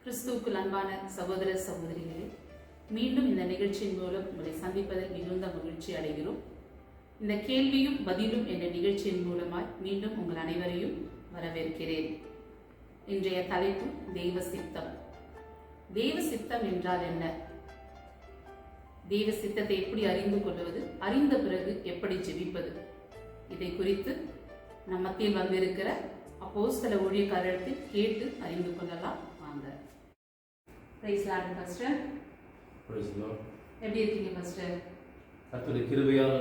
கிறிஸ்துவுக்குள் அன்பான சகோதர சகோதரிகளே, மீண்டும் இந்த நிகழ்ச்சியின் மூலம் உங்களை சந்திப்பதில் மிகுந்த மகிழ்ச்சி அடைகிறோம். இந்த கேள்வியும் பதிலும் என்ற நிகழ்ச்சியின் மூலமாய் மீண்டும் உங்கள் அனைவரையும் வரவேற்கிறேன். இன்றைய தலைப்பு தெய்வ சித்தம். தெய்வ சித்தம் என்றால் என்ன? தெய்வ சித்தத்தை எப்படி அறிந்து கொள்வது? அறிந்த பிறகு எப்படி ஜெபிப்பது? இதை குறித்து நம் மத்தியில் வந்திருக்கிற அப்போஸ்தல ஊழியக்காரர்கள் கேட்டு அறிந்து கொள்ளலாம். வாங்க. Praise lord pastor. Praise lord. எப்படி இருக்கீங்க பாஸ்டர்? கர்த்தருடைய கிருபையால்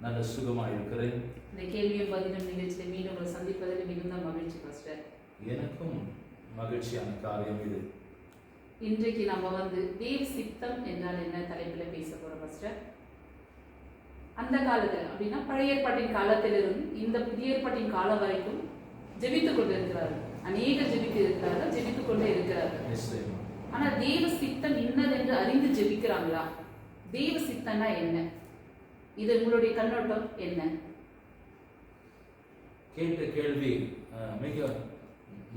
நல்ல சுகமாக இருக்கிறேன். இந்த கேள்வியும் பதிலும் நிகழ்ச்சியில் மீண்டும் உங்களை சந்திப்பதில் மிகுந்த மகிழ்ச்சி பாஸ்டர். எனக்கும் மகிழ்ச்சியான காரியம் இது. இன்றைக்கு நம்ம தெய்வ சித்தம் என்றால் என்ன தலைப்பில் பேச போறோம் பாஸ்டர். அந்த காலத்தில் அப்படின்னா பழைய ஏற்பாட்டின் காலத்திலிருந்து இந்த புதிய ஏற்பாட்டின் காலம் வரைக்கும் ஜெபித்துக் கொண்டு இருக்கிறார்கள். அநேக ஜெபித்துக் கொண்டே இருக்கிறார்கள். ஆனா தெய்வ சித்தம் இன்னதென்று அறிந்து ஜெபிக்கிறாங்களா? தெய்வ சித்தம்னா என்ன? இது உங்களுடைய கண்ணோட்டம் என்ன? கேட்ட கேள்வி மிக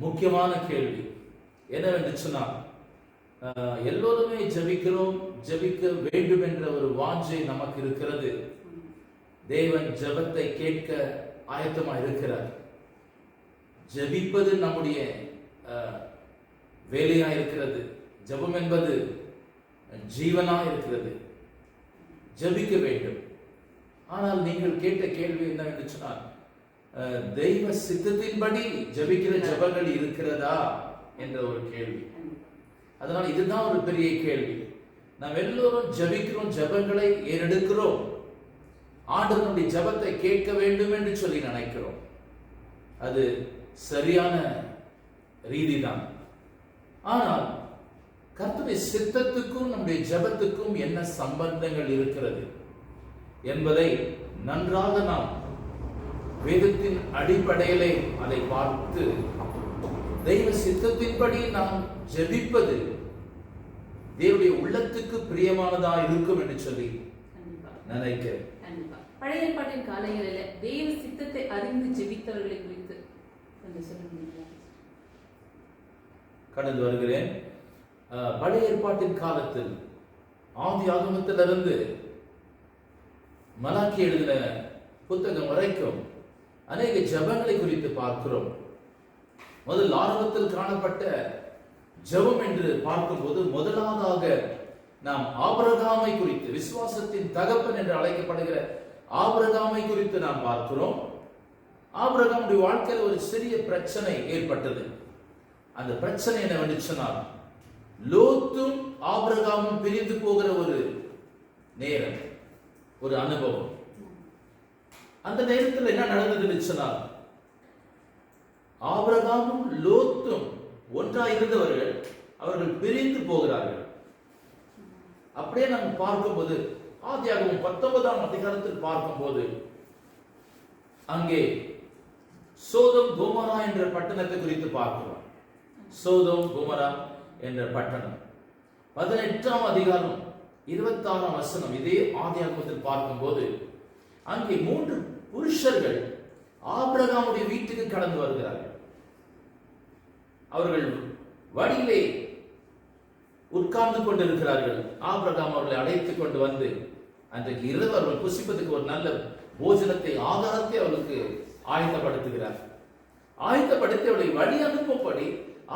முக்கியமான கேள்வி. என்னவென்று சொன்னால், எல்லோருமே ஜெபிக்கிறோம், ஜெபிக்க வேண்டும் என்ற ஒரு வாஞ்சை நமக்கு இருக்கிறது. தேவன் ஜெபத்தை கேட்க ஆயத்தமாக இருக்கிறார். ஜெபிப்பது நம்முடைய வேலையா இருக்கிறது. ஜெபம் என்பது ஜீவனா இருக்கிறது. ஜெபிக்க வேண்டும். ஆனால் நீங்கள் கேட்ட கேள்வி என்னவென்று சொன்னால், தெய்வ சித்தத்தின்படி ஜெபிக்கிற ஜெபங்கள் இருக்கிறதா என்ற ஒரு கேள்வி. அதனால் இதுதான் ஒரு பெரிய கேள்வி. நாம் எல்லோரும் ஜெபிக்கிறோம், ஜெபங்களை ஏறெடுக்கிறோம். ஆண்டவருடைய ஜெபத்தை கேட்க வேண்டும் என்று சொல்லி நினைக்கிறோம். அது சரியான ரீதிதான். ஆனால் கர்த்தருடைய சித்தத்துக்கும் நம்முடைய ஜெபத்துக்கும் என்ன சம்பந்தங்கள் இருக்கிறது என்பதை நன்றாக நாம் வேதத்தின் அடிப்படையிலே அதை பார்த்து, தெய்வ சித்தத்தின்படி நாம் ஜெபிப்பது தேவனுடைய உள்ளத்துக்கு பிரியமானதா இருக்கும் என்று சொல்லி நினைக்கிறேன். பழைய ஏற்பாட்டின் காலங்களில் தெய்வ சித்தத்தை அறிந்து ஜெபித்தவர்களை குறித்து கொஞ்சம் சொல்ல முடியுமா? கடந்து வருகிறேன். பழைய ஏற்பாட்டின் காலத்தில் ஆதி ஆகமத்திலிருந்து மலாக்கி எழுதின புத்தகம் வரைக்கும் அநேக ஜெபங்களை குறித்து பார்க்கிறோம். முதல் ஆரம்பத்தில் காணப்பட்ட ஜெபம் என்று பார்க்கும்போது முதலாவதாக நாம் ஆபிரகாமை குறித்து, விசுவாசத்தின் தகப்பன் என்று அழைக்கப்படுகிற ஆபிரகாமை குறித்து நாம் பார்க்கிறோம். ஆபிரகாமுடைய வாழ்க்கையில் ஒரு சிறிய பிரச்சனை ஏற்பட்டது. அந்த பிரச்சனை என்னவென்று சொன்னால், லோத்தும் ஆபிரகாமும் பிரிந்து போகிற ஒரு நேரம், ஒரு அனுபவம். அந்த நேரத்தில் என்ன நடந்ததுன்னு சொன்னால், ஆபிரகாமும் லோத்தும் ஒன்றாயிருந்தவர்கள் அவர்கள் பிரிந்து போகிறார்கள். அப்படியே நாம் பார்க்கும்போது ஆதியாகமம் 19ஆம் அதிகாரத்தில் பார்க்கும்போது அங்கே சோதோம் கோமரா என்ற பட்டணத்தை குறித்து பார்க்கிறோம். சோதோம் கோமரா என்ற பட்டணம் 18ஆம் அதிகாரம் 26ஆம் வசனம் இதே ஆதியாகமத்தில் பார்க்கும்போது அங்கே 3 புருஷர்கள் ஆபிரகாமுடைய வீட்டுக்கு கடந்து வருகிறார்கள். அவர்கள் வழியிலே உட்கார்ந்து கொண்டிருக்கிறார்கள். ஆபிரகாம் அவர்களை அழைத்துக் கொண்டு வந்து அன்றைக்கு இரவு அவர்கள் புசிப்பதற்கு ஒரு நல்ல போஜனத்தை, ஆகாரத்தை அவர்களுக்கு ஆயத்தப்படுத்துகிறார். ஆயத்தப்படுத்தி அவர்களை வழி அனுப்பும்படி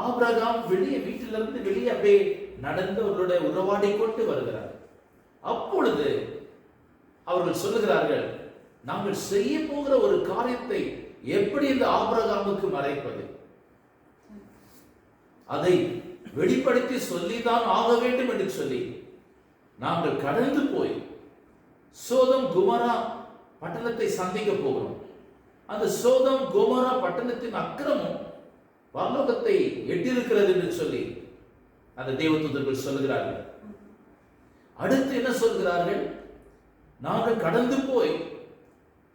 ஆபிரகாம் வீட்டிலிருந்து வெளியே அப்படியே நடந்து அவர்களுடைய உறவாடி கொண்டு வருகிறார். அப்பொழுது அவர்கள் சொல்லுகிறார்கள், நாங்கள் செய்ய போகிற ஒரு காரியத்தை எப்படி இந்த ஆபிரகாமுக்கு மறைப்பது? அதை வெளிப்படுத்தி சொல்லிதான் ஆக வேண்டும் என்று சொல்லி நாங்கள் கடந்து போய் சோதம் குமரா பட்டணத்தை சந்திக்க போகிறோம். அந்த சோதம் குமரா பட்டணத்தின் அக்கிரமம் பரலோகத்தை எட்டிருக்கிறது என்று சொல்லி அந்த தேவதூதர்கள் சொல்லுகிறார்கள். அடுத்து என்ன சொல்கிறார்கள்? நாங்கள் கடந்து போய்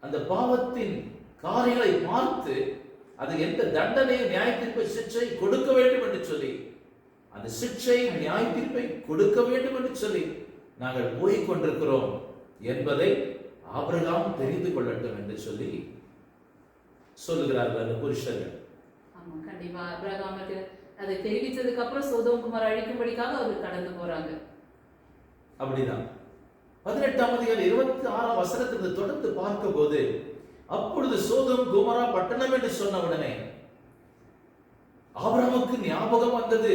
அந்த பாவத்தின் காரியங்களை பார்த்து அது எந்த தண்டனையை, நியாய தீர்ப்பை, சிக்ஷை கொடுக்க வேண்டும் என்று சொல்லி, அந்த சிக்ஷை, நியாய தீர்ப்பை கொடுக்க வேண்டும் என்று சொல்லி நாங்கள் போய் கொண்டிருக்கிறோம் என்பதை ஆபிரகாம் தெரிந்து கொள்ளட்டும் என்று சொல்லி சொல்லுகிறார்கள் அந்த புருஷர்கள். கண்டிப்பா ஆபிரகாமுக்கு அதை தெரிவித்ததுக்கு அப்புறம் சோதோம் குமார் அழிக்கும்படிக்காக அவர் கடந்து போறாங்க. அப்படிதான் 18ஆம் அதிகாரம் 26ஆம் வசனத்திலிருந்து தொடர்ந்து பார்க்கும் போது, அப்பொழுது சோதோம் குமரா பட்டணம் என்று சொன்ன உடனே ஆபிரகாமுக்கு ஞாபகம் வந்தது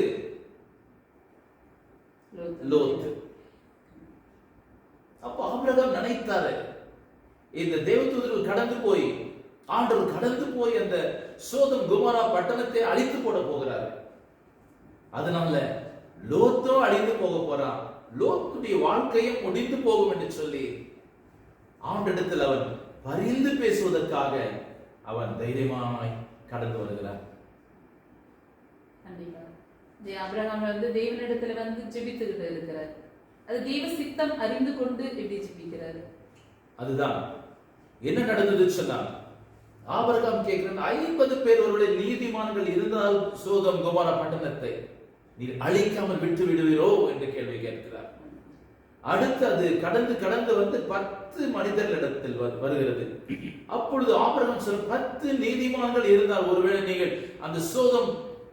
லோத்து. அப்ப ஆபிரகாம் நினைத்தாரு, இந்த தேவதூதர்கள் கடந்து போய், ஆண்டவர் கடந்து போய் அந்த சோதம் குமரா பட்டணத்தை அழித்து போட போகிறார். அதனால லோத்தும் அழிந்து போக போறான், லோத்துடைய வாழ்க்கையும் முடிந்து போகும் என்று சொல்லி ஆண்டவரிடத்தில் அவன் பரிந்து பேசுவதற்காக அவன் தைரியமாய் கடந்து வருகிறார். கண்டிப்பா ஆபிரகாம் தேவனிடத்துல ஜெபித்துக்கிட்டு இருக்கிறார். அது தெய்வ சித்தம் அறிந்து கொண்டு எப்படி ஜெபிக்கிறார். அதுதான் என்ன நடந்தது சொன்னால், ஆபிரகாம் கேட்கிறான், 50 பேர் ஒருவேளை நீதிமான்கள் இருந்தால் சோதம் குமரா பட்டணத்தை நீர் அழிக்காமல் விட்டு விடுவீரோ என்று கேள்வி கேட்கிறார். அடுத்து அது கடந்து 10 மனிதர்களிடத்தில் வருகிறது. அப்பொழுது ஆபிரகாம் சொல்ல, 10 நீதிமான்கள் இருந்தால் ஒருவேளை நீங்கள் அந்த சோதம்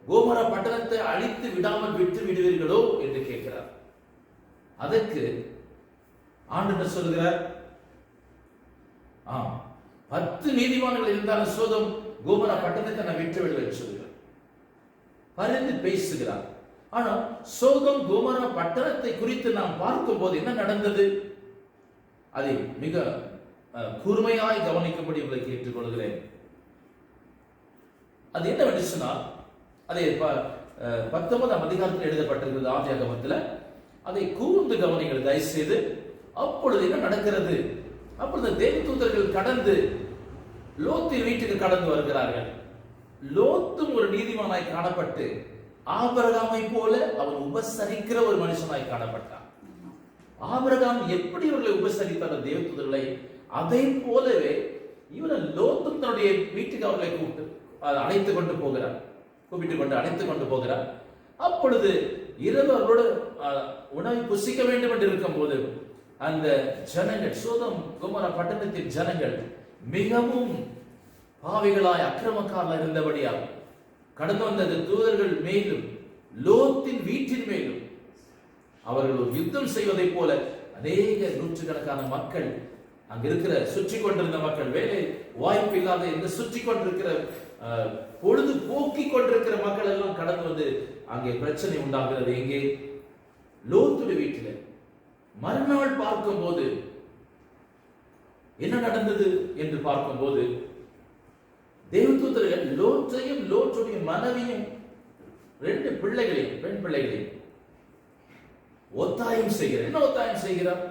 கோமரா பட்டணத்தை அழித்து விடாமல் விட்டு விடுவீர்களோ என்று கேட்கிறார். அதற்கு ஆண்டவர் சொல்கிறார், 10 நீதிமான்கள் இருந்தாலும் சோதம் கோமரா பட்டணத்தை நான் விட்டு விடுவேன் சொல்கிறார். பரிந்து பேசுகிறார். ஆனால் சோதம் கோமரா பட்டணத்தை குறித்து நாம் பார்க்கும் போது என்ன நடந்தது, அதை மிக கூர்மையாய் கவனிக்கும்படி உங்களை கேட்டுக்கொள்கிறேன். அது என்னவென்று சொன்னால், அதை 19ஆம் அதிகாரத்தில் எழுதப்பட்டிருக்கிறது ஆதியாகமத்தில். அதை கூர்ந்து கவனிங்கள் தயவு செய்து. அப்பொழுது என்ன நடக்கிறது, அப்பொழுது தேவதூதர்கள் கடந்து லோத்தின் வீட்டுக்கு கடந்து வருகிறார்கள். லோத்தும் ஒரு நீதிமானாய் காணப்பட்டு ஆபிரகாமை போல அவன் உபசரிக்கிற ஒரு மனுஷனாய் காணப்பட்டான். ஆபிரகாம் எப்படி இவர்களை உபசரித்தார் தேவதூதர்களை, அதை போலவே இவன் லோத்தும் தன்னுடைய வீட்டுக்கு அவர்களை அழைத்து கொண்டு போகிறார், அழைத்து கொண்டு போகிறார். அப்பொழுது இரவு அவரோடு உணவை புசிக்க வேண்டும் என்று இருக்கும் போது அந்த ஜனங்கள், சோதம் குமரா பட்டணத்தின் ஜனங்கள் மிகவும் பாவிகளாய் அக்கிரமக்காரர்களாய் இருந்தபடியால் கடந்து வந்த தூதர்கள் மேலும் லோத்தின் வீட்டின் மேலும் அவர்கள் ஒரு யுத்தம் செய்வதை போல அநேக நூற்றுக்கணக்கான மக்கள், அங்க இருக்கிற சுற்றி கொண்டிருந்த மக்கள், வேலை வாய்ப்பு இல்லாத இந்த சுற்றி கொண்டிருக்கிற பொழுது போக்கி கொண்டிருக்கிற மக்கள் எல்லாம் கடந்து வந்து அங்கே பிரச்சனை உண்டாகிறது. எங்கே? லோத்துடைய வீட்டில். மறுநாள் பார்க்கும் போது என்ன நடந்தது என்று பார்க்கும் போது, தேவதூதர்கள் லோத்தையும் லோத்துடைய மனைவியும் 2 பிள்ளைகளையும், பெண் பிள்ளைகளையும் ஒத்தாயம் செய்கிறார். என்ன ஒத்தாயம் செய்கிறார்?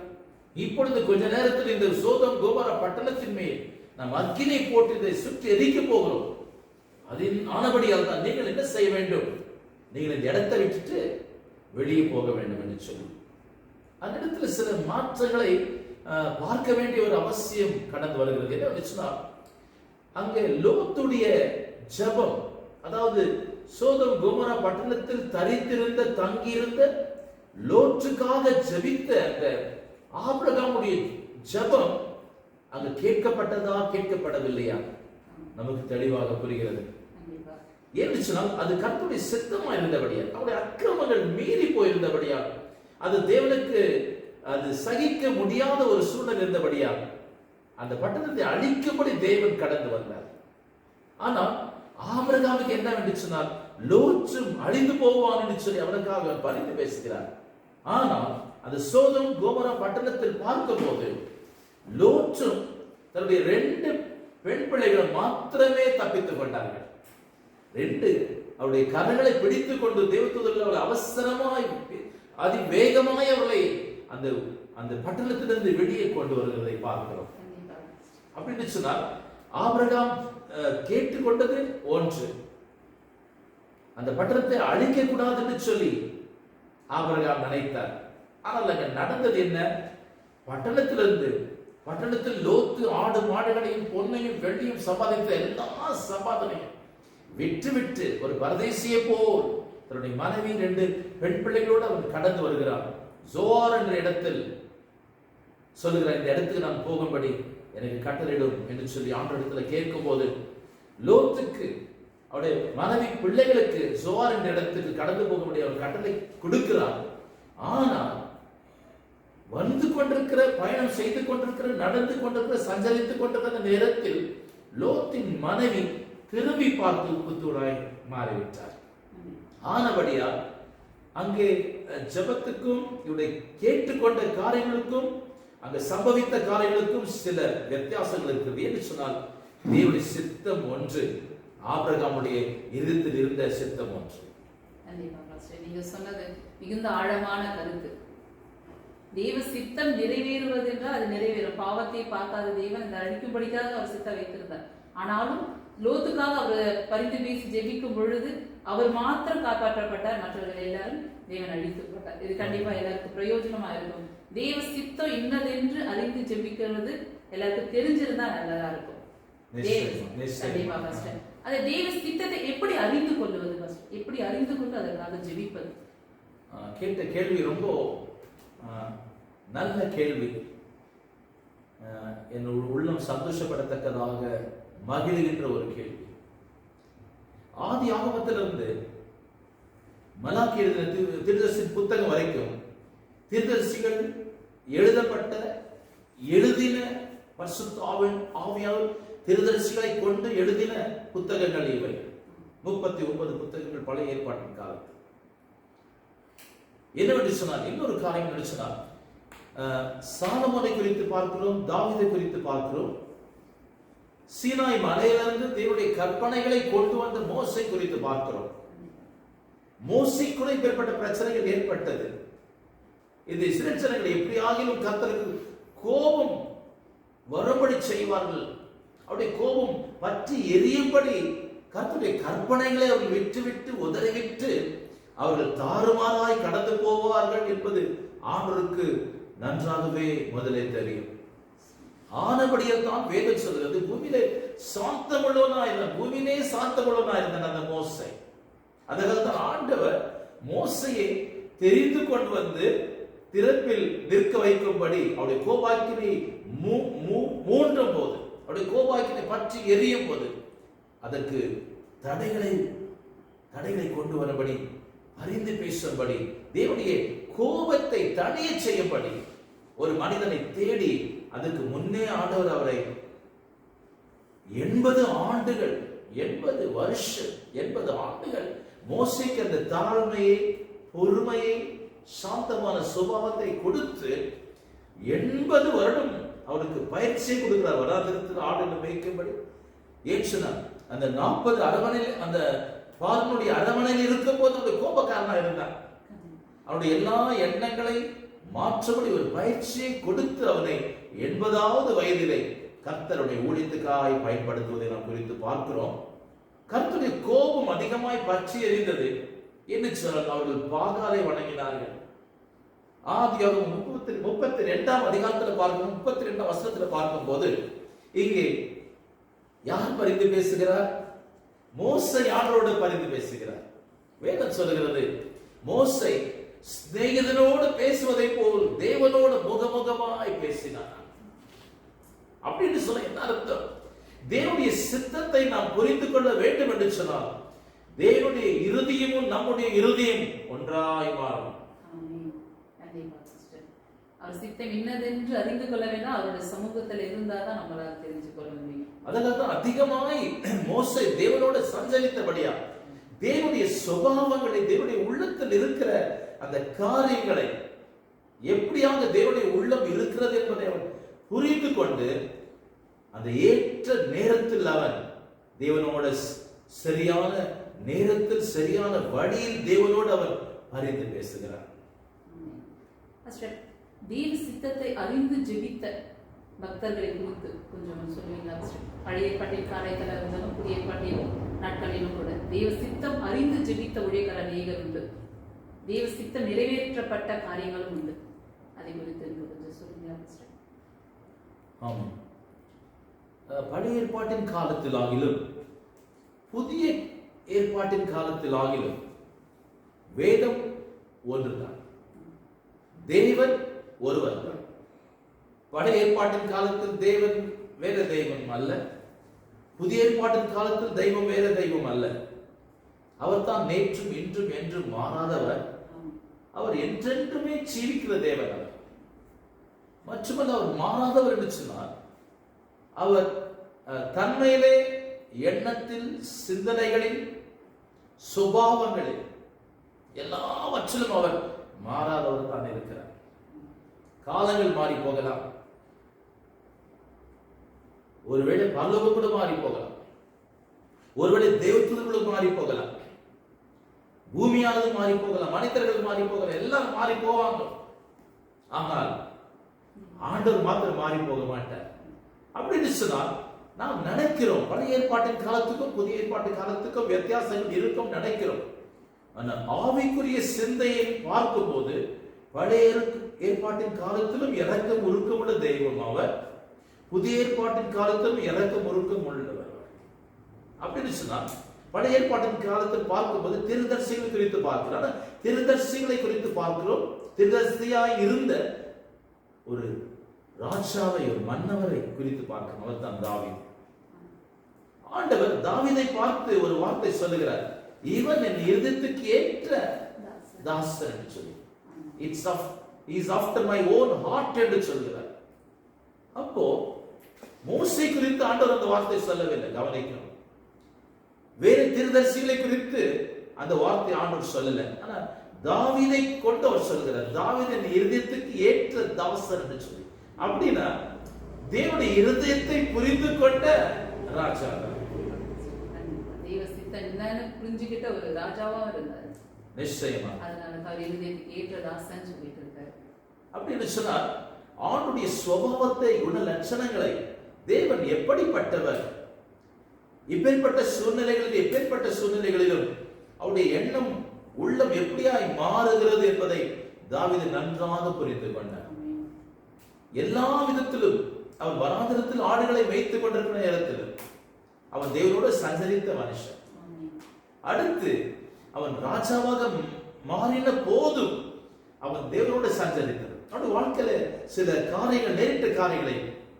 இப்பொழுது கொஞ்ச நேரத்தில் இந்த சோதம் கோமரா பட்டணத்தின் மேல் நாம் அக்கினை போட்டு இதை சுற்றி எரிக்க போகிறோம். அதில் ஆனபடியால் தான் நீங்கள் என்ன செய்ய வேண்டும், நீங்கள் இந்த இடத்தை விட்டுட்டு வெளியே போக வேண்டும் என்று சொல்லி அந்த இடத்துல சில மாற்றங்களை பார்க்க வேண்டிய ஒரு அவசியம் கடந்து வருகிறது. என்ன சொன்னால், அங்கே லோத்துடைய ஜெபம், அதாவது சோதம் கோமரா பட்டணத்தில் தரித்திருந்த தங்கியிருந்த லோத்துக்காக ஜெபித்த அந்த ஆபிரகாமுடைய ஜெபம் அங்கு கேட்கப்பட்டதா கேட்கப்படவில்லையா நமக்கு தெளிவாக புரிகிறது. ஏன்னு சொன்னால், அது கர்த்தருடைய சித்தமா இருந்தபடியா, அவருடைய அக்கிரமங்கள் மீறி போயிருந்தபடியா, அது தேவனுக்கு அது சகிக்க முடியாத ஒரு சூழ்நிலை இருந்தபடியா அந்த பட்டணத்தை அழிக்கும்படி தேவன் கடந்து வந்தார். ஆனால் ஆபிரகாமுக்கு என்ன என்று சொன்னால், லோத்தும் அழிந்து போவான் என்று சொல்லி அவனுக்காக பரிந்து பேசுகிறார். ஆனால் அந்த சோதம் கோமரா பட்டணத்தில் பார்க்கும் போது லோத்தும் தன்னுடைய 2 பெண் பிள்ளைகள் மாத்திரமே தப்பித்துக் கொண்டார்கள். 2 அவருடைய கரங்களை பிடித்துக் கொண்டு தேவதூதர்கள் அவசரமாய் அதிவேகமாய் அவர்களை அந்த அந்த பட்டணத்திலிருந்து வெளியே கொண்டு வருவதை பார்க்கிறோம். அப்படின்னு சொன்னால், ஆபிரகாம் கேட்டுக்கொண்டது ஒன்று, அந்த பட்டணத்தை அழிக்க கூடாது என்று சொல்லி ஆபிரகாம் நினைத்தார். ஆனால் அங்க நடந்தது என்ன? பட்டணத்தில் லோத்து ஆடு மாடுகளையும் பொன்னையும் வெள்ளியும் சம்பாதித்த எல்லா சம்பாதனையும் விட்டு ஒரு பரதேசியை போல் தன்னுடைய மனைவி 2 பெண் பிள்ளைகளோடு அவன் கடந்து வருகிறான். ஜோவார் என்ற இடத்தில் சொல்லுகிறார், இந்த இடத்துக்கு நான் போகும்படி எனக்கு கட்டளையிடும் என்று சொல்லி ஆண்டவரிடத்தில் கேட்கும் போது லோத்துக்கு அவருடைய மனைவி பிள்ளைகளுக்கு சோவார் என்ற இடத்துக்கு கடந்து போக முடிய அவர் கட்டளை கொடுக்கிறார். ஆனால் வந்து கொண்டிருக்கிற, பயணம் செய்து கொண்டிருக்கிற, நடந்து கொண்டிருக்கிற, சஞ்சரித்துக் கொண்டிருக்கிற நேரத்தில் லோத்தின் மனைவி திரும்பி பார்த்து உப்புத்தூராய் மாறிவிட்டார். ஆனபடியா அங்கே ஜெபத்துக்கும் இவருடைய கேட்டுக்கொண்ட காரியங்களுக்கும் அங்க சம்பவித்த காரியங்களுக்கும் சில வித்தியாசங்கள் இருக்கிறது. என்று சொன்னால் தேவனுடைய சித்தம் ஒன்று, ஆபிரகாமுடைய இருதயத்தில் இருந்த சித்தம் ஒன்று. நீங்க சொன்னது மிகுந்த ஆழமான கருத்து. தேவ சித்தம் நிறைவேறுவது என்றால் அது நிறைவேறும். பாவத்தை பார்க்காத தேவன் இந்த அழிக்கும்படிக்காக அவர் சித்தம் வைத்திருந்தார். ஆனாலும் லோத்துக்காக அவர் பரிந்து பேசி ஜெபிக்கும் பொழுது அவர் மாத்திரம் காப்பாற்றப்பட்டார், மற்றவர்கள் எல்லாரும் தேவன் அழித்துப்பட்டார். இது கண்டிப்பா எல்லாருக்கும் பிரயோஜனமா இருக்கும். தேவ சித்தம் இன்னதென்று அறிந்து ஜெபிக்கிறது எல்லாருக்கும் தெரிஞ்சிருந்தா நல்லதா இருக்கும். கண்டிப்பா கஷ்டம். அந்த தேவ சித்தத்தை எப்படி அறிந்து கொள்வது கஷ்டம். எப்படி அறிந்து கொண்டு அதற்காக ஜெபிப்பது? கேட்ட கேள்வி ரொம்ப நல்ல கேள்வி. என் உள்ளம் சந்தோஷப்படத்தக்கதாக மகிழ்கின்ற ஒரு கேள்வி. ஆதி ஆகமத்திலிருந்து மலாக்கி எழுதின தீர்க்கதரிசியின் புத்தகம் வரைக்கும் தீர்க்கதரிசிகள் எழுதின பரிசுத்த ஆவியால் தீர்க்கதரிசிகளை கொண்டு எழுதின புத்தகங்கள் இவை. 39 புத்தகங்கள் பழைய ஏற்பாட்டின் காலத்தில். என்னவென்று சொன்னால், இன்னொரு காரியம் என்று சொன்னால், சாலமோனை குறித்து பார்க்கிறோம், தாவீதை குறித்து பார்க்கிறோம். சீனாய் மலையிலிருந்து தேவனுடைய கற்பனைகளை கொண்டு வந்த மோசை குறித்து பார்க்கிறோம். மோசைக்குள்ள இப்பேற்பட்ட பிரச்சனைகள் ஏற்பட்டது. இந்த இஸ்ரவேல் ஜனங்கள் எப்படி ஆகிலும் கர்த்தருக்கு கோபம் வரும்படி செய்வார்கள். அவருடைய கோபம் பற்றி எரியும்படி கர்த்தருடைய கற்பனைகளை அவர்கள் விட்டு உதறிவிட்டு அவர்கள் தாறுமாறாய் கடந்து போவார்கள் என்பது ஆண்டவருக்கு நன்றாகவே முதலே தெரியும். ஆனபடியால் தான் வேதம் சொல்கிறது, பூமியிலே பூமியிலே சாந்தமுள்ளவனா இருந்தான் அந்த மோசை. அதனால தான் ஆண்டவர் மோசையை தெரிந்து கொண்டு வந்து திறப்பில் நிற்க வைக்கும்படி அவருடைய கோபாக்கினை மூன்றும் போது, அவருடைய கோபாக்கினை பற்றி எரியும் போது அதற்கு தடைகளை கொண்டு வரும்படி, அறிந்து பேசும்படி, தேவனுடைய கோபத்தை தணிய செய்யும்படி ஒரு மனிதனை தேடி அதுக்கு முன்னே ஆண்டவர் அவரை 80 ஆண்டுகள் 80 வருஷம் 80 ஆண்டுகள் மோசைக்கு அந்த தாழ்மையை, பொறுமையை, சாந்தமான சுபாவத்தை கொடுத்து 80 வருடம் அவருக்கு பயிற்சியை கொடுக்கிறார். வராதிருத்தில் ஆடுகள் மேய்க்கும்படி. ஏற்றுனா அந்த 40 அரவணையில், அந்த பார்வனுடைய அரவணையில் இருக்கும் போது அந்த கோபக்காரனா இருந்தார். அவருடைய எல்லா எண்ணங்களை மாற்றபடி ஒரு பயிற்சியை கொடுத்து அவனை 80வது வயதிலே கர்த்தருடைய ஊழியத்துக்காய் பயன்படுத்துவதை நாம் குறித்து பார்க்கிறோம். கர்த்தருடைய கோபம் அதிகமாய் பற்றி எரிந்தது என்று சொன்னால் அவர்கள் பாகாலை வணங்கினார்கள். ஆதியாகமம் 32ஆம் அதிகாரத்தில் பார்க்கும் 32ஆம் வசனத்தில் பார்க்கும் போது இங்கே யார் பரிந்து பேசுகிறார்? மோசே யாரோடு பரிந்து பேசுகிறார்? வேதம் சொல்கிறது, மோசே சிநேகிதனோடு பேசுவதை போல் தேவனோடு முகமுகமாய் பேசினார். அப்படின்னு சொல்ல என்ன அர்த்தம்? தேவனுடைய சித்தத்தை நாம் புரிந்து கொள்ள வேண்டும் என்று சொன்னால் தேவனுடைய இருதயமும் நம்முடைய இருதயம் ஒன்றாய் மாறும். அவர் சித்தம் இன்னதென்று அறிந்து கொள்ள வேண்டாம், அவருடைய சமூகத்தில் இருந்தாதான் நம்மளால தெரிஞ்சு கொள்ள முடியும். அதனால்தான் அதிகமாய் மோசே தேவனோடு சஞ்சரித்தபடியா தேவனுடைய சுபாவங்களை, தேவனுடைய உள்ளத்தில் இருக்கிற அந்த காரியங்களை, எப்படியாக தேவனுடைய உள்ளம் இருக்கிறது என்பதை அவன் புரிந்து கொண்டு அந்த ஏற்ற நேரத்தில் அவன் தேவனோட சரியான நேரத்தில் சரியான வழியில் தேவனோடு அவன் அறிந்து பேசுகிறான். தேவ சித்தத்தை அறிந்து ஜெபித்த பக்தர்களை குறித்து கொஞ்சம் சொல்லுவீங்களா? பழைய ஏற்பாட்டின் காலத்தில் இருந்தாலும் புதிய ஏற்பாட்டின் நாட்களிலும் கூட தேவ சித்தம் அறிந்து ஜெபித்த ஊழியக்காரர் அநேகர் உண்டு. தேவ சித்தம் நிறைவேற்றப்பட்ட காரியங்களும் உண்டு. அதை குறித்து கொஞ்சம் சொல்லுங்க. ஆமாம், பழைய ஏற்பாட்டின் காலத்தில் ஆகிலும் புதிய ஏற்பாட்டின் காலத்தில் ஆகிலும் வேதம் ஒன்றுதான், தேவன் ஒருவர். பழைய ஏற்பாட்டின் காலத்தில் தேவன் வேற தெய்வம் அல்ல, புதிய ஏற்பாட்டின் காலத்தில் தெய்வம் வேற தெய்வம் அல்ல. அவர் தான் நேற்றும் இன்றும் என்றும் மாறாதவர். அவர் என்றென்றுமே ஜீவிக்கிற தேவன். அவர் மட்டுமல்ல, அவர் மாறாதவர் என்று சொன்னார். அவர் தன்மையிலே, எண்ணத்தில், சிந்தனைகளில், சுபாவங்களில் எல்லாவற்றிலும் அவர் மாறாதவர் தான் இருக்கிறார். காலங்கள் மாறி போகலாம், ஒருவேளை பரலோகம் கூட மாறி போகலாம், ஒருவேளை தேவதூதர்களும் மாறி போகலாம், பூமியானது மாறி போகலாம், மனிதர்கள் மாறி போகலாம், எல்லாம் மாறி போவாங்க. ஆனால் ஆண்டவர் மாத்திரம் மாறி போக மாட்டார். அப்படின்னு சொன்னால் நாம் நினைக்கிறோம் பழைய ஏற்பாட்டின் காலத்துக்கும் புதிய ஏற்பாட்டு காலத்துக்கும் வித்தியாசங்கள் இருக்கும் நினைக்கிறோம். ஆனால் ஆவிக்குரிய சிந்தையை பார்க்கும் போது பழைய ஏற்பாட்டின் காலத்திலும் இரக்கம் உருக்கமுள்ள தெய்வம் அவர், புதிய ஏற்பாட்டின் காலத்திலும் இரக்கம் உருக்கம் உள்ளவர். அப்படின்னு சொன்னா பழைய ஏற்பாட்டின் காலத்தில் பார்க்கும்போது திருதர்சிகள் குறித்து பார்க்கிறோம். திருதர்சிகளை குறித்து பார்க்கிறோம். திருதர்சியாய் இருந்த ஒரு ராஜாவை, ஒரு மன்னவரை குறித்து பார்க்கிறோம். அவர் தான் தாவீது. ஆண்டவர் தாவீதை பார்த்து ஒரு வார்த்தை சொல்லுகிறார், இவன் என் இருதயத்துக்கு ஏற்ற தாசன் என்று சொல்லி, is after my own heart என்று சொல்கிறார். அப்போ மோசே குறித்து ஆண்டவர் அந்த வார்த்தை சொல்லவில்லை, கவனிக்கணும். வேறு தீர்க்கதரிசிகளை குறித்து அந்த வார்த்தை ஆண்டவர் சொல்லல. ஆனா தாவீதை கொண்டு அவர் சொல்கிறார், தாவீதின் இருதயத்துக்கு ஏற்ற தாசன் என்று சொல்லி. அப்படின்னா தேவனுடைய இருதயத்தை புரிந்து கொண்ட ராஜா, தெய்வ சித்தம் என்னன்னு புரிஞ்சுக்கிட்ட ஒரு ராஜாவா இருந்தார். நிச்சயமா. அதனால அவர் இருதயத்துக்கு ஏற்ற தாசன் சொல்லிட்டு இருக்காரு. அப்படின்னு சொன்னால் ஆண்டுடைய சுபாவத்தை, குண லட்சணங்களை, தேவன் எப்படிப்பட்டவர், இப்பேற்பட்ட சூழ்நிலைகளிலும் அவருடைய எண்ணம், உள்ளம் எப்படியாய் மாறுகிறது என்பதை தாவீது நன்றாக புரிந்து கொண்டார். எல்லா விதத்திலும் அவன் வனாந்திரத்தில் ஆடுகளை மேய்த்துக் கொண்டிருக்கிற நேரத்தில் அவன் தேவனோடு சஞ்சரித்த மனுஷன். அடுத்து அவன் ராஜாவாக மாறின போதும் அவன் தேவனோடு சஞ்சரித்தது. அவனுடைய வாழ்க்கையில சில காரியங்கள், நேரிட்ட காரியங்களை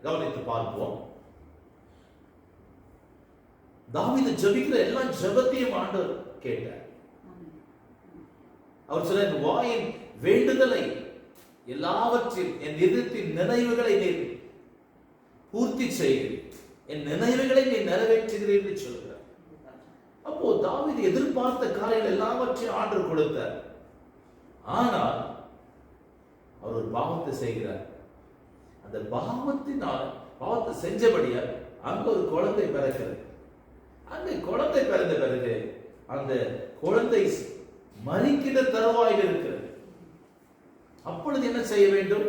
கவனித்து பார்ப்போம். தாவீது ஜெபிக்கிற எல்லா ஜெபத்தையும் ஆண்டவர் கேட்டார். அவர் சொல்ல, என் வாயின் வேண்டுதலை எல்லாவற்றில் என் இதயத்தின் நினைவுகளை நீர் பூர்த்தி செய்கிறீர், என் நினைவுகளை நீ நிறைவேற்றுகிறீர் என்று சொல்கிறார். அப்போ தாவீது எதிர்பார்த்த காரியங்கள் எல்லாவற்றையும் ஆண்டவர் கொடுத்தார். ஆனால் அவர் ஒரு பாவத்தை செய்கிறார். அந்த பாவத்தை செஞ்சபடியால் அங்க ஒரு குழந்தை பிறக்கிறது. அந்த குழந்தை பிறந்த பிறகு அந்த குழந்தை மரிக்கிற தருவாயில் இருக்கிறது. அப்பொழுது என்ன செய்ய வேண்டும்?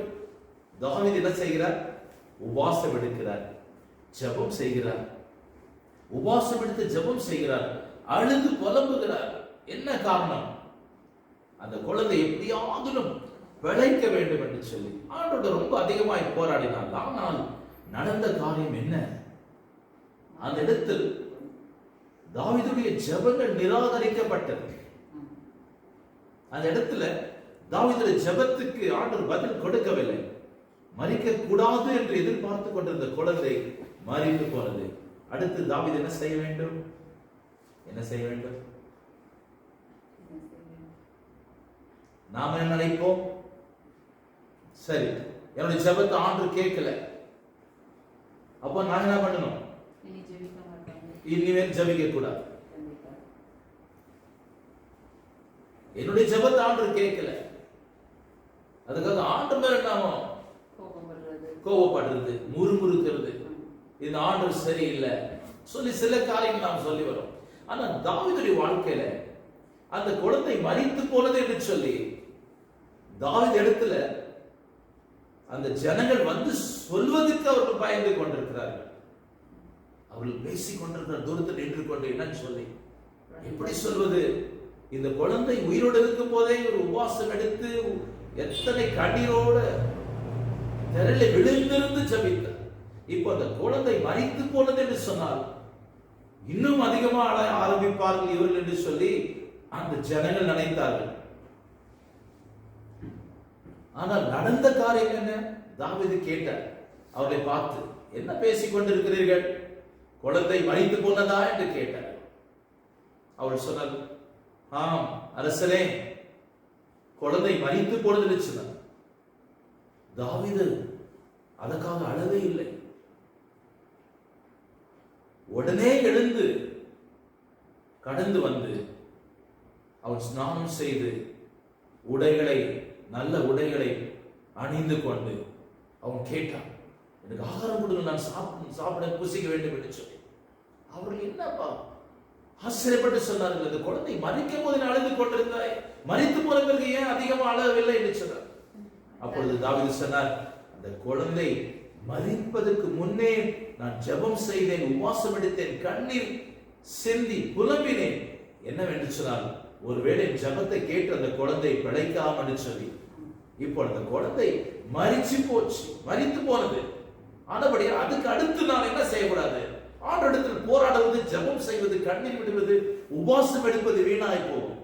தாவீது என்ன செய்கிறார்? உபவாசம் எடுக்கிறார், ஜெபம் செய்கிறார். உபவாசம் எடுத்து ஜெபம் செய்கிறார், அழுது புலம்புகிறார். என்ன காரணம்? அந்த குழந்தை எப்படியாவது பிழைக்க வேண்டும் என்று சொல்லி ஆண்டவர் ரொம்ப அதிகமாய் போராடினார். ஆனால் நடந்த காரியம் என்ன? அந்த இடத்தில் தாவீதுடைய ஜெபங்கள் நிராகரிக்கப்பட்டது. அந்த இடத்துல தாவீதுடைய ஜெபத்துக்கு ஆண்டவர் பதில் கொடுக்கவில்லை. மரிக்க கூடாது என்று எதிர்பார்த்து கொண்டிருந்த குழந்தை மரித்து போனது. அடுத்து தாவீது என்ன செய்ய வேண்டும்? நாம என்ன நினைப்போம்? சரி, என்னுடைய ஜெபத்தை ஆண்டவர் கேட்கல, அப்போ நான் என்ன பண்ணணும்? இனிமேல் ஜெபிக்க கூடாது. என்னுடைய ஜெபத்தை ஆண்டவர் கேட்கல, அதுக்காக ஆண்டவர் மேல நாம கோபப்படுறது, முறுமுறுக்கிறது, இந்த ஆண்டவர் சரியில்லை சொல்லி சில காரியங்கள் நாம் சொல்லி வரோம். ஆனா தாவீதுடைய வாழ்க்கையில அந்த குழந்தை மரித்து போனது என்று சொல்லி தாவீது இடத்துல அந்த ஜனங்கள் வந்து சொல்வதற்கு அவர்கள் பயந்து கொண்டிருக்கிறார்கள். அவர்கள் பேசிக் கொண்டிருக்கிற தூரத்தில் நின்று கொண்டு என்ன சொல்லி எப்படி சொல்வது? இந்த குழந்தை உயிரோடு இருக்கும் போதே ஒரு உபவாசம் எடுத்து எத்தனை கண்ணீரோட திரள விழுந்திருந்து ஜெபித்தார். இப்போ அந்த குழந்தை மரித்து போனது என்று சொன்னால் இன்னும் அதிகமாக ஆரம்பிப்பார்கள் இவர்கள் என்று சொல்லி அந்த ஜனங்கள் நினைத்தார்கள். ஆனால் நடந்த காரியம் என்ன? தாவீது கேட்டார் அவரை பார்த்து, என்ன பேசிக் கொண்டிருக்கிறீர்கள்? குழந்தை மரித்து போனதா என்று கேட்டார். அவள் சொன்னார், ஆம் அரசரே, குழந்தை மரித்து போனது சொன்னார். தாவீது அதற்காக அழவே இல்லை. உடனே எழுந்து கடந்து வந்து அவன் ஸ்நானம் செய்து உடைகளை, நல்ல உடைகளை அணிந்து கொண்டு அவன் கேட்டான், எனக்கு ஆகாரம் கொடுங்க, நான் சாப்பிட புசிக்க வேண்டும் என்று சொல்லி. அவர்கள் என்னப்பா ஆச்சரியப்பட்டு சொன்னார்கள், இந்த குழந்தை மரிக்கும் போது அழுது கொண்டிருந்தாய், மரித்து போன பிறகு ஏன் அதிகமா அழவில்லை என்று சொன்னார். அப்பொழுது தாவீது சொன்னார், அந்த குழந்தை மரிப்பதற்கு முன்னே நான் ஜெபம் செய்தேன், உபவாசம் எடுத்தேன், கண்ணீர் சிந்தி புலம்பினேன். என்னவென்று சொன்னால், ஒருவேளை ஜெபத்தை கேட்டு அந்த குழந்தை பிழைக்காமல் சொல்லி, இப்போ அந்த குழந்தை மரிச்சு போச்சு, மரித்து போனது. ஆனபடி அதுக்கு அடுத்து நான் என்ன செய்யக்கூடாது? ஆண்டவரிடத்தில் போராடுவது, ஜெபம் செய்வது, கண்ணீர் விடுவது, உபவாசம் எடுப்பது வீணாய் போகும்.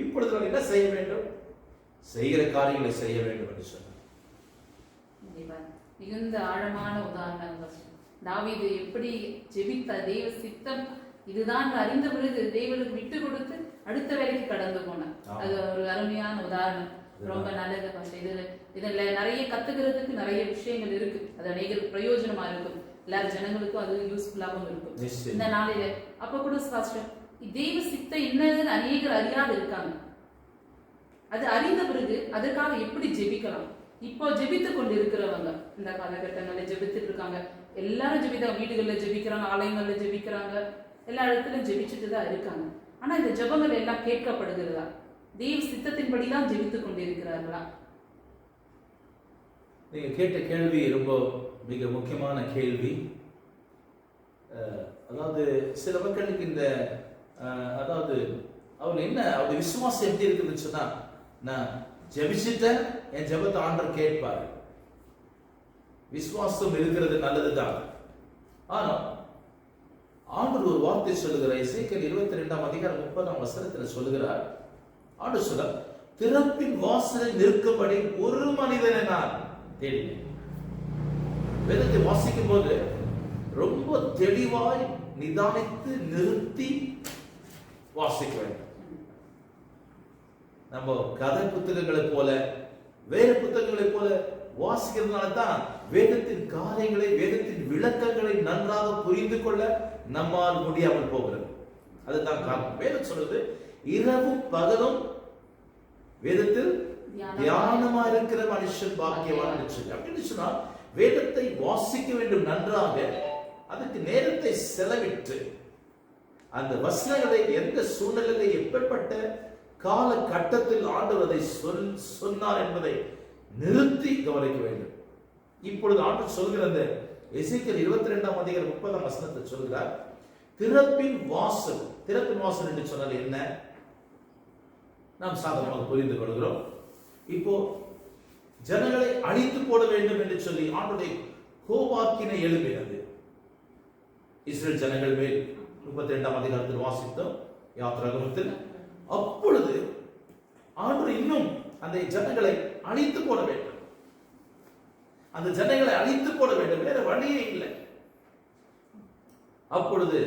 இப்பொழுது நான் என்ன செய்ய வேண்டும்? செய்கிற காரியங்களை செய்ய வேண்டும் என்று சொன்னார். மிகுந்த ஆழமான உதாரணங்கள். தாவீது எப்படி ஜெபித்த தேவ சித்தம் இதுதான் அறிந்த பிறகு தேவனுக்கு விட்டு கொடுத்து அடுத்த வேலைக்கு கடந்து போனார். அது ஒரு அருமையான உதாரணம். ரொம்ப நல்லது. இதுல நிறைய கத்துக்கிறதுக்கு நிறைய விஷயங்கள் இருக்கு. அது அநேகருக்கு பிரயோஜனமா இருக்கும். எல்லாரும் ஜனங்களுக்கும் அது யூஸ்ஃபுல்லாகவும் இருக்கும் இந்த நாளில. அப்ப கூட பாஸ்டர், தெய்வ சித்தம் என்னதுன்னு அநேகர் அறியாது இருக்காங்க. அது அறிந்த பிறகு அதற்காக எப்படி ஜெபிக்கலாம்? இப்போ ஜெபித்து கொண்டு இருக்கிறவங்க இந்த காலகட்டங்களில் ஜெபித்துட்டு இருக்காங்க. எல்லாரும் ஜெபிதான், வீடுகள்ல ஜெபிக்கிறாங்க, ஆலயங்கள்ல ஜெபிக்கிறாங்க, எல்லா இடத்துலயும் ஜெபிச்சுட்டு தான் இருக்காங்க. ஆனா இந்த ஜெபங்கள் எல்லாம் கேட்கப்படுகிறதா? தெய்வ சித்தத்தின்படிதான் ஜெபித்து கொண்டிருக்கிறார்களா? நீங்க கேட்ட கேள்வி ரொம்ப மிக முக்கியமான கேள்வி. அதாவது சில மக்களுக்கு இந்த அதாவது அவர் என்ன, அவர் விசுவாசம் எப்படி இருக்குதுன்னு சொன்னா, நான் ஜெபிச்சுட்டேன், என் ஜெபத்தை ஆண்டவர் கேட்பார். விசுவாசம் இருக்கிறது நல்லதுதான். ஆனா ஆண்டவர் ஒரு வார்த்தை சொல்லுகிறார். எசேக்கியேல் 22ஆம் அதிகாரம் 30ஆம் வசனத்தில் சொல்லுகிறார். ஆண்டவர் சொல்றார், திறப்பின் வாசலில் நிற்கும்படி ஒரு மனிதனை நான் தேடினேன். வேதத்தை வாசிக்கும் போது ரொம்ப தெளிவாய் நிதானித்து நிறுத்தி வாசிக்க வேண்டும். நம்ம கதை புத்தகங்களை போல வேற புத்தகங்களை போல வாசிக்கிறதுனால தான் வேதத்தின் காரியங்களை, வேதத்தின் விளக்கங்களை நன்றாக புரிந்து கொள்ள நம்மால் முடியாமல் போகிறது. அதுதான் காரணம். வேதம் சொல்றது, இரவும் பகலும் வேதத்தில் தியானமா இருக்கிற மனுஷன் பாக்கியவான் அப்படின்னு சொன்னா, வேதத்தை வாசிக்க வேண்டும் நன்றாக, அதுக்கு நேரத்தை செலவிட்டு அந்த வசனங்களை எந்த சூழ்நிலையில எப்பேற்பட்ட கால கட்டத்தில் ஆண்டவர் அதை சொன்னார் என்பதை நிறுத்தி கவனிக்க வேண்டும். இப்பொழுது ஆண்டவர் சொல்கிற அந்த எசேக்கியேல் 22ஆம் அதிகாரம் 30ஆம் வசனத்தை சொல்கிறார், திறப்பின் வாசல். திறப்பின் வாசல் என்று சொன்னால் என்ன? நாம் சாதாரணமாக புரிந்து கொள்கிறோம். இப்போ ஜனங்களை அழித்து போட வேண்டும் என்று சொல்லி ஆண்டவருடைய கோபாக்கினை எழுப்பினது இஸ்ரேல் ஜனங்கள் மேல். 32ஆம் அதிகாரத்தில் வாசித்தோம் யாத்திராகமத்தில். அப்பொழுது ஆண்டவர் இன்னும் அந்த ஜனங்களை அழித்து போட வேண்டும், அந்த ஜனங்களை அழித்து போட வேண்டும், வேற வழியே இல்லை. அப்பொழுது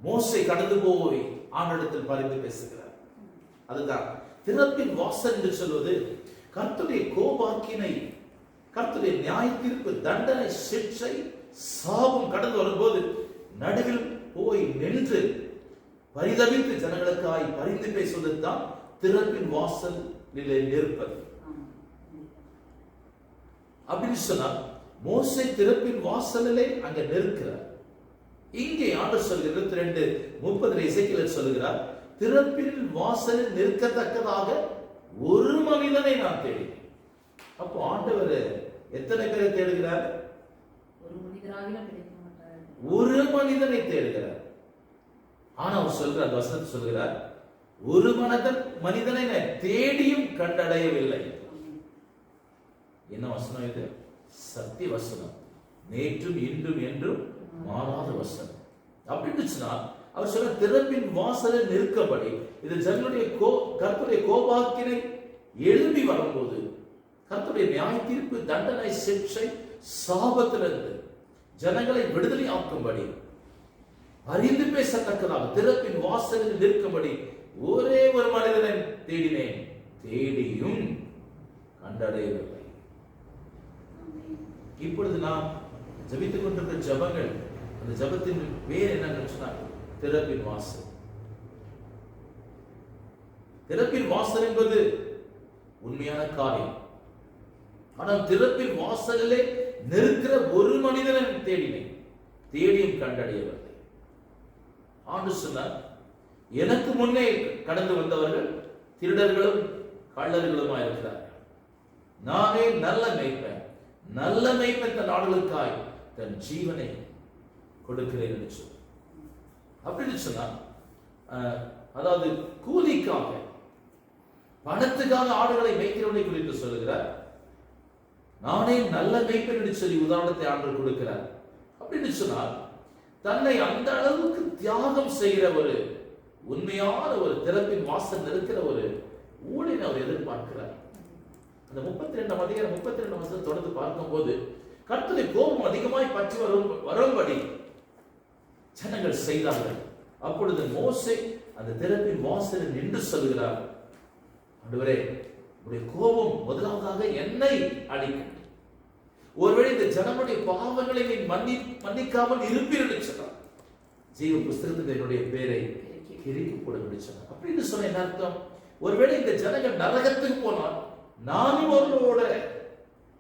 மோசே கடந்து போய் ஆண்டவரிடத்தில் பரிந்து பேசுகிறார். அதுதான் திறப்பின் வாசல் என்று சொல்வது. கர்த்தருடைய கோபாக்கினை, கர்த்தருடைய நியாய தீர்ப்பு, தண்டனை, சிக்ஷை, சாபம் கடந்து வரும்போது நடுவில் போய் நின்று பரிதவித்து ஜனங்களுக்காய் பரிந்து பேசுவதுதான் திறப்பின் வாசல் நிற்பது. அப்படின்னு சொன்னால் மோசே திறப்பின் வாசலிலே அங்க நிற்கிறார். இங்கே ஆண்டவர் சொல்கிறார் 22:30 எசேக்கியேல் சொல்கிறார், திறப்பின் வாசலில் நிற்கத்தக்கதாக ஒரு மனிதனை நான் தேடினேன். அப்போ ஆண்டவர் எத்தனை பேரை தேடுகிறார்? ஒரு மனிதனை தேடுகிறார். ஆனா அவர் சொல்கிறார், வசனத்தை சொல்கிறார், ஒரு மனிதனை தேடியும் கண்டடையவில்லை. என்ன வசனம் இது? சத்திய வசனம், நேற்றும் இன்றும் என்றும் மாறாத வசனம். அப்படின்னு சொன்னா அவர் சொல்ற திறப்பின் வாசலில் நிற்கபடி, இது ஜனங்களுடைய கர்த்தருடைய கோபாக்கினை எழும்பி வரும்போது, கர்த்தருடைய நியாய தீர்ப்பு, தண்டனை, சிக்ஷை, சாபத்திலிருந்து ஜனங்களை விடுதலை ஆக்கும்படி, அறிந்து பேசத்தக்கதாக திறப்பின் வாசலில் நிற்கும்படி ஒரே ஒரு மனிதனை தேடினேன், தேடியும் கண்டடையவில்லை. இப்பொழுது நாம் ஜபித்துக் கொண்டிருக்கிற ஜபங்கள், அந்த ஜபத்தின் பேர் என்னன்னு சொன்னார்? திறப்பின் வாசல். திறப்பின் வாசல் என்பது உண்மையான காரியம். ஆனால் திறப்பின் வாசலிலே நிற்கிற ஒரு மனிதனை தேடினேன், தேடியும் கண்டடையவில்லை. ஆண்டு சொன்னார், எனக்கு முன்னே கடந்து வந்தவர்கள் திருடர்களும் கள்ளர்களுமா இருக்கிறார்கள். நானே நல்ல மேய்ப்பன், நல்ல மேய்ப்பன் தன் ஆடுகளுக்காய் தன் ஜீவனை கொடுக்கிறேன் என்று சொன்னார். அப்படின்னு சொன்னா, அதாவது கூலிக்காக, பணத்துக்காக ஆடுகளை மேய்க்கிறவனை குறித்து சொல்லுகிறார். நானே நல்ல மேய்ப்பன் என்று சொல்லி உதாரணத்தை ஆண்டு கொடுக்கிறார். அப்படின்னு சொன்னால், தன்னை அந்த அளவுக்கு தியாகம் செய்கிற ஒரு உண்மையான ஒரு திறப்பின் வாசல் இருக்கிற ஒரு ஊழியனை அவர் எதிர்பார்க்கிறார். அந்த 32 அதிகாரம் 32 வசனம் தொடர்ந்து பார்க்கும்போது, கர்த்தருடைய கோபம் அதிகமாய் பற்றி வரும்படி ஜனங்கள் செய்தார்கள். அப்பொழுது மோசே அந்த திறப்பின் வாசலில் நின்று சொல்கிறார், ஆண்டவரே, உடைய கோபம் முதலாவதாக என்னை அழிக்கும். ஒருவேளை இந்த ஜனங்களுடைய பாவங்களை நீ மன்னிக்காமல் இருப்பீர் என்று சொன்னார், ஜீவ புஸ்தகத்தில் என்னுடைய பேரை கிறுக்கி போடும் சொன்னார். அப்படின்னு சொன்ன என்ன அர்த்தம்? ஒருவேளை இந்த ஜனங்கள் நரகத்துக்கு போனால் நானும் அவர்களோட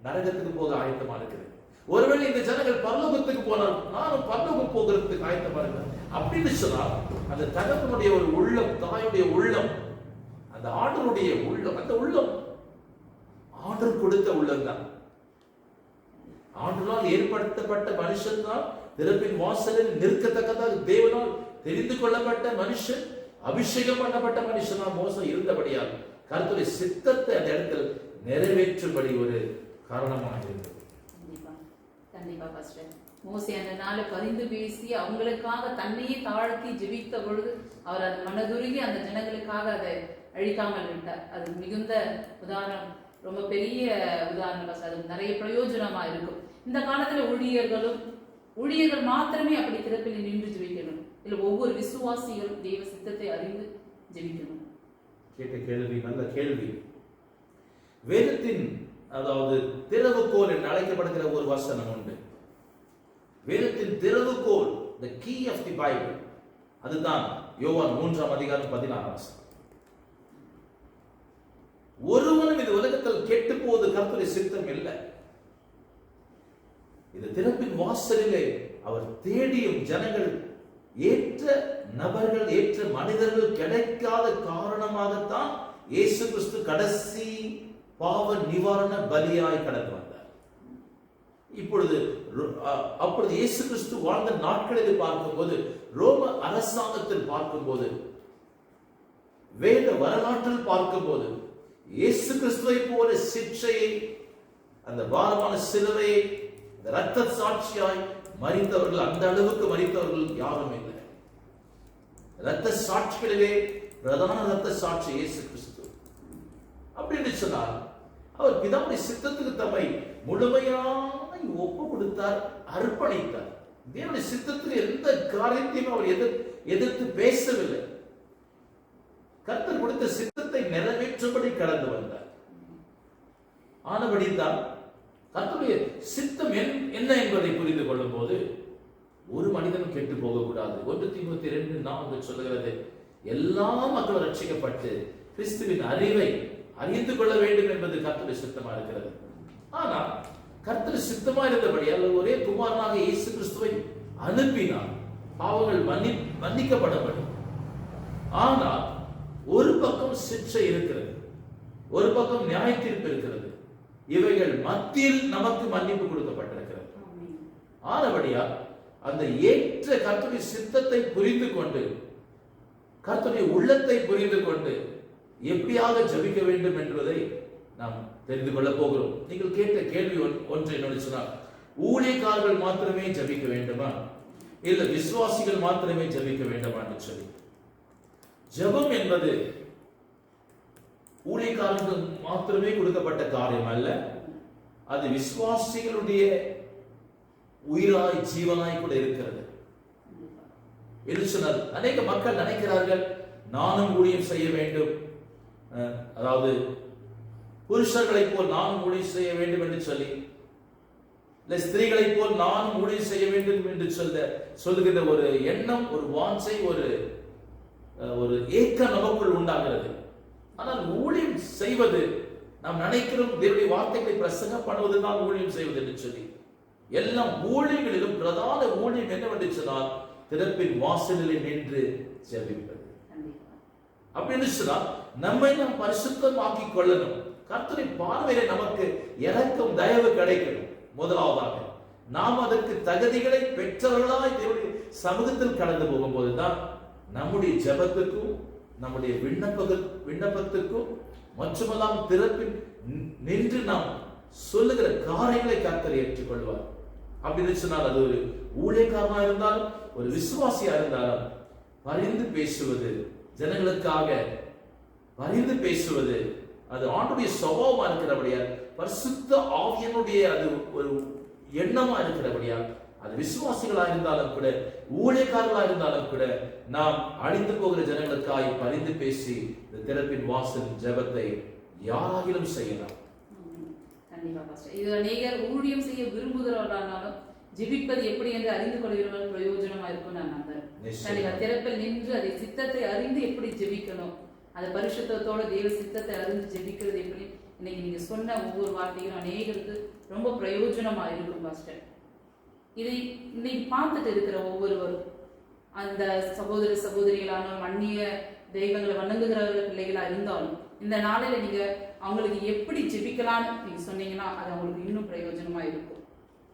நரகத்துக்கு போக ஆயத்தமா இருக்கிறேன். ஒருவேளை இந்த ஜனங்கள் பரலோகத்துக்கு போனால் நானும் பரலோகம் போகிறதுக்கு ஆயத்தமா இருக்கிறேன். அப்படின்னு சொன்னால் அந்த தகப்பனுடைய ஒரு உள்ளம், தாயுடைய உள்ளம், அந்த ஆண்டவருடைய உள்ளம், அந்த உள்ளம் ஆண்டவர் கொடுத்த உள்ளம் தான். ஆண்டவரால் ஏற்படுத்தப்பட்ட மனுஷன் தான் திறப்பின் வாசலில் நிற்கத்தக்கதாக தேவனால் தெரிந்து கொள்ளப்பட்ட மனுஷன், அபிஷேகம் பண்ணப்பட்ட மனுஷனா மோசம் இருந்தபடியால் கர்த்தருடைய சித்தத்தை அந்த இடத்தில் நிறைவேற்றும்படி ஒரு காரணமாக இருந்தது. கண்டிப்பா பாஸ்டர். மோசே அந்த நாளை பரிந்து பேசி அவங்களுக்காக தன்னையே தாழ்த்தி ஜெபித்த பொழுது அவர் அது மனதுருகி அந்த ஜனங்களுக்காக அதை அழிக்காமல் விட்டார். அது மிகுந்த உதாரணம், ரொம்ப பெரிய உதாரணம் பாஸ்டர். அது நிறைய பிரயோஜனமா இருக்கும். இந்த காலத்துல ஊழியர்கள் மாத்திரமே அப்படி திறப்பில் நின்று ஜெபிக்கணும் இல்ல, ஒவ்வொரு விசுவாசிகளும் தெய்வ சித்தத்தை அறிந்து ஜெபிக்கணும். கேட்ட கேள்வி நல்ல கேள்வி. வேதத்தின், அதாவது திறவுகோல் என்று அழைக்கப்படுகிற ஒரு வசனம் உண்டு. வேதத்தின் திறவுகோல், the key of the Bible, அதுதான் யோவான் 3 அதிகாரம் 16 ஒருவனும் இந்த உலகத்தில் கெட்டு போவது கர்த்தருடைய சித்தம் இல்லை. இந்த திறப்பின் வாசலிலே அவர் தேடியும் ஜனங்கள், ஏற்ற நபர்கள், ஏற்ற மனிதர்கள் கிடைக்காத காரணமாகத்தான் இயேசு கிறிஸ்து கடைசி பாவ நிவாரண பலியாய் கடந்து வந்தார். அப்பொழுது இயேசு கிறிஸ்து வாழ்ந்த நாட்களில் பார்க்கும்போது, ரோம அரசாங்கத்தில் பார்க்கும்போது, வேத வரலாற்றில் பார்க்கும்போது, இயேசு கிறிஸ்துவை போல சிற்றையை, அந்த பாரமான சிலுவையை, இந்த இரத்த சாட்சியாய் மரித்தவர்கள், அந்த அளவுக்கு மரித்தவர்கள் யாரும் இல்லை. இரத்த சாட்சிகளிலே பிரதான இரத்த சாட்சி இயேசு கிறிஸ்து. அப்படின்னு சொன்னால் அவர் பிதாவுடைய சித்தத்துக்கு தம்மை முழுமையாய் ஒப்பு கொடுத்தார், அர்ப்பணித்தார். தேவனுடைய சித்தத்துக்கு எந்த காரியத்தையும் அவர் எதிர்த்து பேசவில்லை. கர்த்தர் கொடுத்த சித்தத்தை நிறைவேற்றும்படி கடந்து வந்தார். ஆனபடிதான் கர்த்தருடைய சித்தம் என்ன என்பதை புரிந்து கொள்ளும் போது ஒரு மனிதனும் கெட்டு போகக்கூடாது. 1 தீமோத்தேயு 2:4 சொல்லுகிறது, எல்லா மக்களும் ரட்சிக்கப்பட்டு கிறிஸ்துவின் அறிவை அறிந்து கொள்ள வேண்டும் என்பது கர்த்தருடைய சித்தமா இருக்கிறது. ஆனால் கர்த்தர் சித்தமா இருந்தபடியால் ஒரே குமாரனாக இயேசு கிறிஸ்துவை அனுப்பினார், பாவங்கள் மன்னிக்கப்படப்படும். ஆனால் ஒரு பக்கம் சிற்றை இருக்கிறது, ஒரு பக்கம் நியாய தீர்ப்பு இருக்கிறது. இவைகள் மத்தியில் நமக்கு மன்னிப்பு கொடுக்கப்பட்டிருக்கிறது. ஆனபடியால் அந்த ஏற்ற கர்த்தருடைய சித்தத்தை புரிந்து கொண்டு, கர்த்தருடைய உள்ளத்தை புரிந்து கொண்டு எப்படியாக ஜெபிக்க வேண்டும் என்பதை நாம் தெரிந்து கொள்ள போகிறோம். நீங்கள் கேட்ட கேள்வி ஒன்றை என்னோட சொன்னால், ஊழியக்காரர்கள் மாத்திரமே ஜெபிக்க வேண்டுமா, இல்ல விசுவாசிகள் மாத்திரமே ஜெபிக்க வேண்டுமா என்று சொல்லி. ஜெபம் என்பது ஊழியக்காரர்களுக்கு மாத்திரமே கொடுக்கப்பட்ட காரியம் அல்ல, அது விசுவாசிகளுடைய உயிராய் ஜீவனாய் கூட இருக்கிறது என்று சொன்னார். அநேக மக்கள் நினைக்கிறார்கள் நானும் ஊழியம் செய்ய வேண்டும், அதாவது புருஷர்களை போல் நானும் ஊழியம் செய்ய வேண்டும் என்று சொல்லி, இல்ல ஸ்திரீகளை போல் நானும் ஊழியம் செய்ய வேண்டும் என்று சொல்லுகின்ற ஒரு எண்ணம், ஒரு வாஞ்சை, ஒரு ஏக்கம் நமக்குள் உண்டாகிறது. ஆனால் ஊழியம் செய்வது நாம் நினைக்கிறோம் தேவனுடைய வார்த்தைகளை பிரசங்கம் பண்ணுவதுதான் ஊழியம் செய்வது என்று சொல்லி, எல்லாம் ஊழியங்களிலும் பிரதான ஊழியம் என்னவென்று சொன்னால் திறப்பின் வாசலில் நின்று ஜெபிப்பது. அப்படின்னு சொன்னால் நம்மை நாம் பரிசுத்தமாக்கி கொள்ளணும். கர்த்தரின் பார்வையில நமக்கு இரக்கம் தயவு கிடைக்கணும். முதலாவதாக நாம் அதற்கு தகுதிகளை பெற்றவர்களாய் தேவனுடைய சமூகத்தில் கடந்து போகும்போதுதான் நம்முடைய ஜெபத்துக்கும் நம்முடைய விண்ணப்பத்துக்கும் மற்றுமெல்லாம் திறப்பில் நின்று நாம் சொல்லுகிற காரியங்களை கர்த்தர் ஏற்றுக்கொள்வார். அப்படின்னு சொன்னால் அது ஒரு ஊழியக்காரனா இருந்தாலும் ஒரு விசுவாசியா இருந்தாலும் பரிந்து பேசுவது, ஜனங்களுக்காக பரிந்து பேசுவது, அது ஆண்டுடைய சுபாவமா இருக்கிறபடியால், பரிசுத்த ஆவியனுடைய அது ஒரு எண்ணமா இருக்கிறபடியால், அது விசுவாசிகளா இருந்தாலும் கூட ஊழியக்காரர்களா இருந்தாலும் கூட நாம் அழிந்து போகிற ஜனங்களுக்காய் பரிந்து பேசி இந்த திறப்பின் வாசல் ஜெபத்தை யாராகிலும் செய்யலாம். கண்டிப்பா பாஸ்டர். இது அநேகர் ஊழியம் செய்ய விரும்புகிறவர்களானாலும் ஜெபிப்பது எப்படி என்று அறிந்து கொள்கிறவர்கள் பிரயோஜனமா இருக்கும் நான் நம்புறேன். கண்டிப்பா திறப்பில் நின்று அதை சித்தத்தை அறிந்து எப்படி ஜெபிக்கணும், அந்த பரிசுத்தத்தோட தேவ சித்தத்தை அறிந்து ஜெபிக்கிறது எப்படி, இன்னைக்கு நீங்க சொன்ன ஒவ்வொரு வார்த்தையும் அநேகருக்கு ரொம்ப பிரயோஜனமா இருக்கும் பாஸ்டர். இதை இன்னைக்கு பார்த்துட்டு இருக்கிற ஒவ்வொருவரும் அந்த சகோதர சகோதரிகளான அந்நிய தெய்வங்களை வணங்குகிறவர்கள் பிள்ளைகளா இருந்தாலும் இந்த நாளையில நீங்க அவங்களுக்கு எப்படி ஜெபிக்கலாம்னு நீங்க சொன்னீங்கன்னா அது அவங்களுக்கு இன்னும் பிரயோஜனமா இருக்கும்.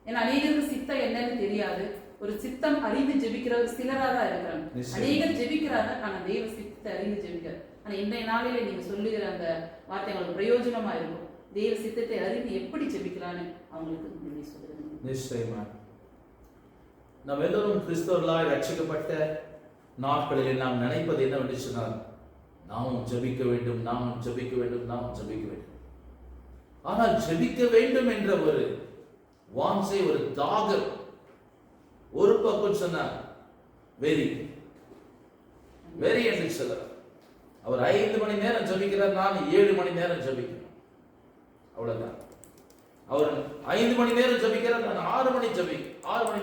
ஏன்னா அநேகருக்கு சித்தம் என்னன்னு தெரியாது. ஒரு சித்தம் அறிந்து ஜெபிக்கிறவர் சிலரா தான் இருக்கிறாங்க. அநேகர் ஜெபிக்கிறாங்க, ஆனா தெய்வ சித்தத்தை அறிந்து ஜெபிக்கிறார். ஆனா இன்றைய நாளில நீங்க சொல்லுகிற அந்த வார்த்தை அவங்களுக்கு பிரயோஜனமா இருக்கும். தெய்வ சித்தத்தை அறிந்து எப்படி ஜெபிக்கலான்னு அவங்களுக்கு நீங்க சொல்லுங்க. நிச்சயமா நாம் எல்லோரும் கிறிஸ்தவர்களாய் ரட்சிக்கப்பட்ட நாட்களில் நாம் நினைப்பது என்னவென்று சொன்னால் நாமும் ஜெபிக்க வேண்டும், நாமும் ஜெபிக்க வேண்டும், நாமும் ஜெபிக்க வேண்டும். ஆனால் ஜெபிக்க வேண்டும் என்ற ஒரு வாஞ்சை, ஒரு தாகம் ஒரு பக்கம் சொன்னார் வெறி என்று சொல்றார். அவர் 5 மணி நேரம் ஜெபிக்கிறார், நான் 7 மணி நேரம் ஜெபிக்கணும், அவ்வளவுதான். அவர் 5 மணி நேரம் ஜெபிக்கிறார், நான் 6 மணி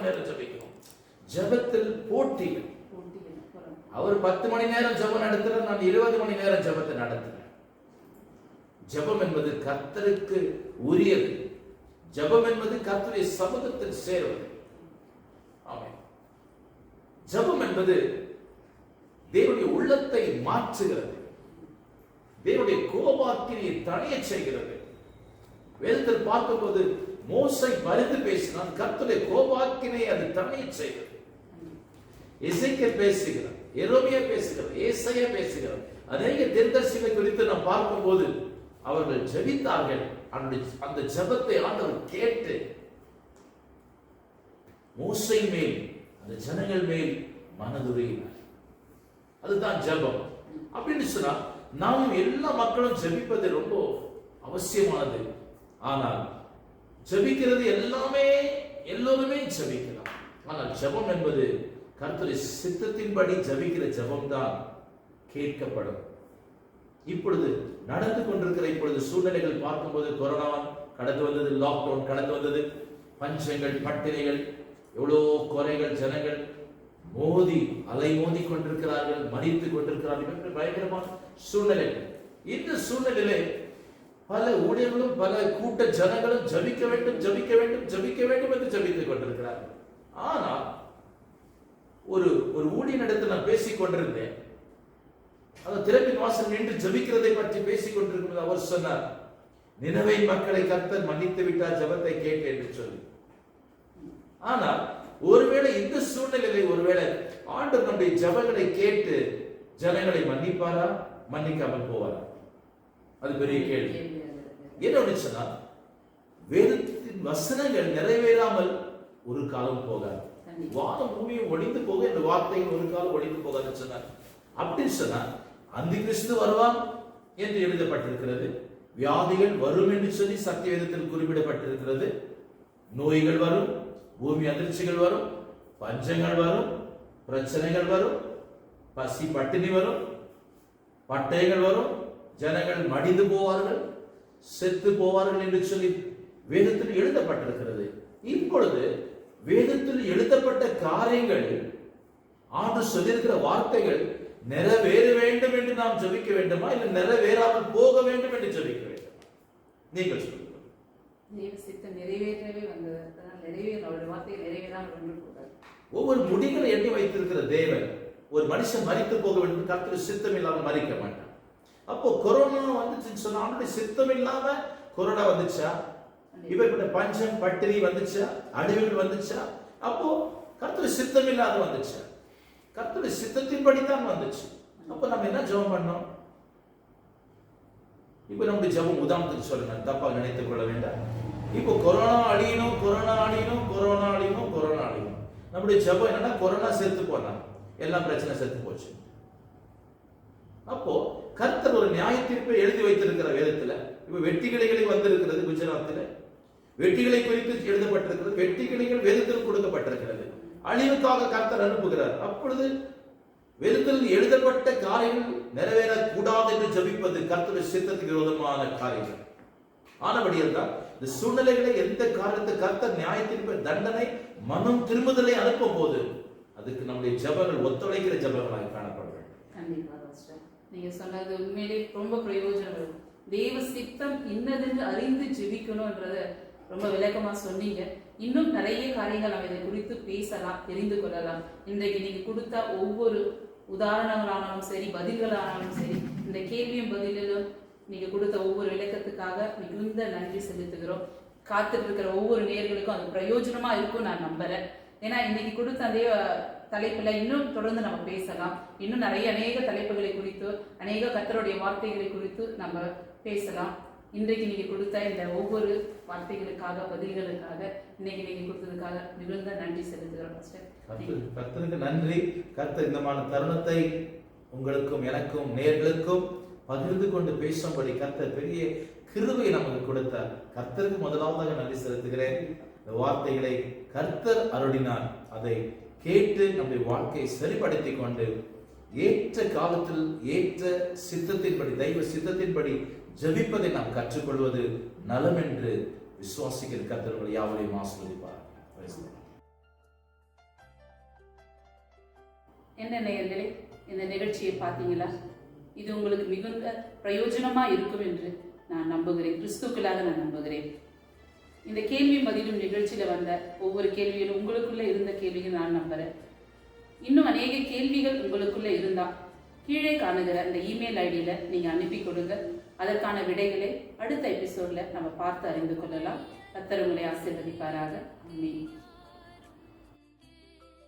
நேரம் ஜெபிக்கணும். ஜெபத்தில் போட்டிகள். அவர் 10 மணி நேரம் ஜெபம் நடத்துறார், நான் 20 மணி நேரம் ஜெபத்தை நடத்துறேன். ஜெபம் என்பது கர்த்தருக்கு உரியது. ஜெபம் என்பது கர்த்தருடைய சமூகத்தில் சேருவது. ஆமென். ஜெபம் என்பது தேவனுடைய உள்ளத்தை மாற்றுகிறது, தேவனுடைய கோபாக்கினை தணிய செய்கிறது. வேதத்தில் பார்க்கும்போது மோசே பரிந்து பேசினான், கர்த்தருடைய கோபாக்கினை அது தணிய செய்கிறது. எசேக்கியேல் பேசுகிறார், எரேமியா பேசுகிறார், ஏசாயா பேசுகிறார். அநேக தீர்க்கதரிசிகளை குறித்து நாம் பார்க்கும்போது அவர்கள் ஜெபித்தார்கள். அந்த ஜெபத்தை ஆண்டவர் கேட்டு மோசே மேல் அந்த ஜனங்கள் மேல் மனதுருகினார். அதுதான் ஜெபம். அப்படின்னு சொன்னா நாம் எல்லா மக்களும் ஜெபிப்பது ரொம்ப அவசியமானது. ஆனால் ஜெபிக்கிறது எல்லோருமே ஜெபிக்கலாம். ஆனால் ஜெபம் என்பது கர்த்தருடைய சித்தத்தின்படி ஜெபிக்கிற ஜெபம் தான் கேட்கப்படும். இப்பொழுது நடந்து கொண்டிருக்கிற இப்பொழுது சூழ்நிலைகள் பார்க்கும்போது கொரோனா கடந்து வந்தது, லாக்டவுன் கடந்து வந்தது, பஞ்சங்கள், பட்டினிகள், எவ்வளோ குறைகள், ஜனங்கள் அலைமோதி கொண்டிருக்கிறார்கள், மறித்து கொண்டிருக்கிறார்கள். பயங்கரமான சூழ்நிலைகள். இந்த சூழ்நிலையிலே பல ஊழியர்களும் பல கூட்ட ஜனங்களும் ஜபிக்க வேண்டும் என்று ஜபித்துக் கொண்டிருக்கிறார்கள். ஆனால் ஒரு ஊழியனிடத்தில் நான் பேசிக் கொண்டிருந்தேன். அந்த திறப்பின் வாசல் நின்று ஜபிக்கிறதை பற்றி பேசிக் கொண்டிருக்கும் அவர் சொன்னார், நினவே மக்களை கர்த்தர் மன்னித்து விட்டார், ஜபத்தை கேட்டு என்று சொல்லி. ஆனால் ஒருவேளை இந்த சூழ்நிலையை ஒருவேளை ஆண்டவர் நம்முடைய ஜபங்களை கேட்டு ஜனங்களை மன்னிப்பாரா, மன்னிக்காமல் போவாரா? அது பெரிய கேள்வி. என்ன சொன்னால் வேதத்தின் வசனங்கள் நிறைவேறாமல் ஒரு காலம் போகாது. வானம் பூமியும் ஒழிந்து போக இந்த வார்த்தைகள் ஒரு காலம் ஒழிந்து போகாதுன்னு சொன்னார். அப்படின்னு சொன்னால் அந்தி கிறிஸ்து வருவான் என்று எழுதப்பட்டிருக்கிறது. வியாதிகள் வரும் என்று சொல்லி சத்திய வேதத்தில் குறிப்பிடப்பட்டிருக்கிறது. நோய்கள் வரும், பூமி அதிர்ச்சிகள் வரும், பஞ்சங்கள் வரும், பிரச்சனைகள் வரும், பசி பட்டினி வரும், பட்டயங்கள் வரும், ஜனங்கள் மடிந்து போவார்கள், செத்து போவார்கள் என்று சொல்லி வேதத்தில் எழுதப்பட்டிருக்கிறது. இப்பொழுது வேதத்தில் எழுதப்பட்ட காரியங்கள், ஆண்டு சொல்லியிருக்கிற வார்த்தைகள் நிறைவேற வேண்டும் என்று நாம் ஜெபிக்க வேண்டுமா, இல்லை நிறைவேறாமல் போக வேண்டும் என்று ஜெபிக்க வேண்டுமா? நீங்கள் சொல்லுங்கள். தேவ சித்தம் நிறைவேறவே வந்தது. அதனால் அவருடைய வார்த்தை நிறைவேறாமல் ஒன்று கூடாது. ஒவ்வொரு முடிகளை எண்ணி வைத்திருக்கிற தேவன் ஒரு மனுஷன் மரித்து போக வேண்டும், கர்த்தருடைய சித்தம் இல்லாமல் மரிக்க மாட்டான். அப்போ கொரோனா வந்துச்சுன்னு சொன்னா அவனுடைய சித்தம் இல்லாம கொரோனா வந்துச்சா? இப்ப பஞ்சம் பட்டினி வந்துச்சா? அழிவுகள் வந்துச்சா? அப்போ கர்த்தருடைய சித்தம் இல்லாத வந்துச்சா? கர்த்தருடைய சித்தத்தின்படி தான் வந்துச்சு. அப்போ நம்ம என்ன ஜெபம் பண்ணோம்? இப்ப நம்முடைய ஜெபம் உதாரணத்துக்கு சொல்லணும், தப்பா நினைத்துக் கொள்ள வேண்டாம். இப்போ கொரோனா அழியணும், கொரோனா அழியணும், கொரோனா அழியணும், கொரோனா அழியணும். நம்முடைய ஜெபம் என்னன்னா கொரோனா செத்து போனா எல்லாம் பிரச்சனை செத்து போச்சு. அப்போ கர்த்தர் ஒரு நியாய தீர்ப்பை எழுதி வைத்திருக்கிற வேதத்துல இப்ப வெட்டிக்கிளைகளை வந்திருக்கிறது. குஜராத்தில் வெட்டிகளை குறித்து எழுதப்பட்டிருக்கிறது. வெட்டிக்கிளைகள் வேதத்தில் கொடுக்கப்பட்டிருக்கிறது. அழிவுக்காக கர்த்தர் அனுப்புகிறார். அப்பொழுது வேதத்தில் எழுதப்பட்ட காரியங்கள் நிறைவேறக்கூடாது என்று ஜபிப்பது கர்த்தருடைய சித்தத்துக்கு விரோதமான காரியங்கள். ஆனபடியால் தான் இந்த சூழ்நிலைகளை எந்த காரியத்தை கர்த்தர் நியாயத்திற்கு தண்டனை மனம் திரும்புதலை அனுப்பும் போது அதுக்கு நம்முடைய ஜபங்கள் ஒத்துழைக்கிற ஜபங்களாக காணப்பட வேண்டும். கண்டிப்பா பாஸ்டர், நீங்க சொன்னது உண்மையிலே ரொம்ப பிரயோஜனம். தேவ சித்தம் இன்னதென்று அறிந்து ஜெபிக்கணும்ன்றத ரொம்ப விளக்கமா சொன்னீங்க. இன்னும் நிறைய காரியங்கள் நம்ம இதை குறித்து பேசலாம், தெரிந்து கொள்ளலாம். இன்றைக்கு நீங்க கொடுத்த ஒவ்வொரு உதாரணங்களானாலும் சரி, பதில்களானாலும் சரி, இந்த கேள்வியும் பதிலும் நீங்க கொடுத்த ஒவ்வொரு விளக்கத்துக்காக மிகுந்த நன்றி செலுத்துகிறோம். காத்துட்டு இருக்கிற ஒவ்வொரு நேயர்களுக்கும் அது பிரயோஜனமா இருக்கும் நான் நம்புறேன். ஏன்னா இன்னைக்கு கொடுத்த அதே தலைப்புல இன்னும் தொடர்ந்து நம்ம பேசலாம். இன்னும் நிறைய அநேக தலைப்புகளை குறித்து, அநேக கர்த்தருடைய வார்த்தைகளை குறித்து நம்ம பேசலாம். இன்றைக்கு நீங்க கொடுத்த இந்த ஒவ்வொரு வார்த்தைகளுக்காக, பதில்களுக்காக, இன்னைக்கு நீங்க கொடுத்ததுக்காக மிகுந்த நன்றி செலுத்துகிறோம் பாஸ்டர். கர்த்தருக்கு நன்றி. கர்த்தர் இந்தமான தருணத்தை உங்களுக்கும் எனக்கும் நேயர்களுக்கும் பகிர்ந்து கொண்டு பேசும்படி கர்த்தர் பெரிய கிருபையை நமக்கு கொடுத்தார். கர்த்தருக்கு முதலாவதாக நன்றி செலுத்துகிறேன். இந்த வார்த்தைகளை கர்த்தர் அருளினார். அதை கேட்டு நம்முடைய வாழ்க்கையை சரிப்படுத்தி கொண்டு ஏற்ற காலத்தில் ஏற்ற சித்தத்தின்படி, தெய்வ சித்தத்தின்படி ஜெபிப்பதை நாம் கற்றுக்கொள்வது நலம் என்று விசுவாசிக்கிற கர்த்தர்கள் யாவரையும் ஆசீர்வதிப்பார். என்ன நேயர்களே, இந்த நிகழ்ச்சியை பார்த்தீங்களா? இது உங்களுக்கு மிகுந்த பிரயோஜனமா இருக்கும் என்று நான் நம்புகிறேன். கிறிஸ்துக்களாக நான் நம்புகிறேன். இந்த கேள்வி பதிலும் நிகழ்ச்சியில வந்த ஒவ்வொரு கேள்வியிலும் உங்களுக்குள்ள இருந்த கேள்விகள் நான் நம்புறேன். இன்னும் அநேக கேள்விகள் உங்களுக்குள்ள இருந்தா கீழே காணுகிற அந்த இமெயில் ஐடியில நீங்க அனுப்பி கொடுங்க. அதற்கான விடைகளை அடுத்த எபிசோட்ல நம்ம பார்த்து அறிந்து கொள்ளலாம். கர்த்தர் உங்களை ஆசீர்வதிப்பாராக. ஆமென்.